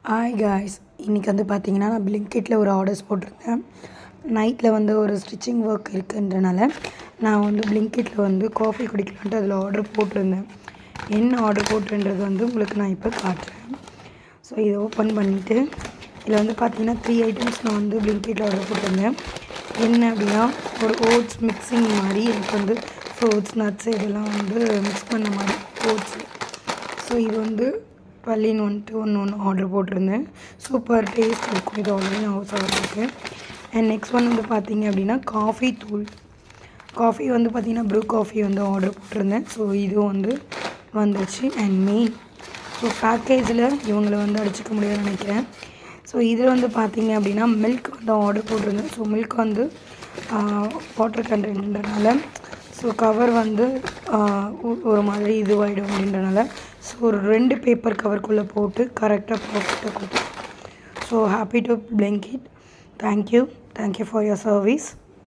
Hi guys, இன்றைக்கி வந்து பார்த்தீங்கன்னா நான் பிளிங்கிட்டில் ஒரு ஆர்டர்ஸ் போட்டிருந்தேன். நைட்டில் வந்து ஒரு ஸ்டிச்சிங் ஒர்க் இருக்குன்றனால நான் வந்து பிளிங்கிட்டில் வந்து காஃபி குடிக்கலான்ட்டு அதில் ஆர்டர் போட்டிருந்தேன். என்ன ஆர்டர் போட்டுன்றது வந்து உங்களுக்கு நான் இப்போ காட்டுறேன். ஸோ இதை ஓப்பன் பண்ணிவிட்டு இதில் வந்து பார்த்தீங்கன்னா 3 ஐட்டம்ஸ் நான் வந்து பிளிங்கிட்டில் ஆர்டர் போட்டிருந்தேன். என்ன அப்படின்னா ஒரு ஓட்ஸ் மிக்சிங் மாதிரி எனக்கு வந்து ஃப்ரூட்ஸ் நட்ஸ் இதெல்லாம் வந்து மிக்ஸ் பண்ண மாதிரி ஓட்ஸ். ஸோ இது வந்து பல்லின்னு வந்துட்டு ஒன்று ஆர்டர் போட்டிருந்தேன். சூப்பர் டேஸ்ட் இருக்கும். இது ஆல்ரெடி நான் ஹவுஸ் ஆர்டருக்கு. அண்ட் நெக்ஸ்ட் ஒன் வந்து பார்த்தீங்க அப்படின்னா காஃபி தூள். காஃபி வந்து பார்த்திங்கன்னா ப்ரூ காஃபி வந்து ஆர்டர் போட்டிருந்தேன். ஸோ இதுவும் வந்து வந்துச்சு. அண்ட் மெயின் ஸோ பேக்கேஜில் இவங்களை வந்து அடிச்சிக்க முடியாதுன்னு நினைக்கிறேன். ஸோ இதில் வந்து பார்த்தீங்க அப்படின்னா மில்க் வந்து ஆர்டர் போட்டிருந்தேன். ஸோ மில்க் வந்து வாட்டர் கண்டென்ட்ன்றனால ஸோ கவர் வந்து ஒரு மாதிரி இதுவாகிடும் அப்படின்றனால ஸோ ஒரு 2 பேப்பர் கவருக்குள்ளே போட்டு கரெக்டாக பர்ஃபெக்டாக கொடுத்து. So happy to Blinkit. Thank you for your service.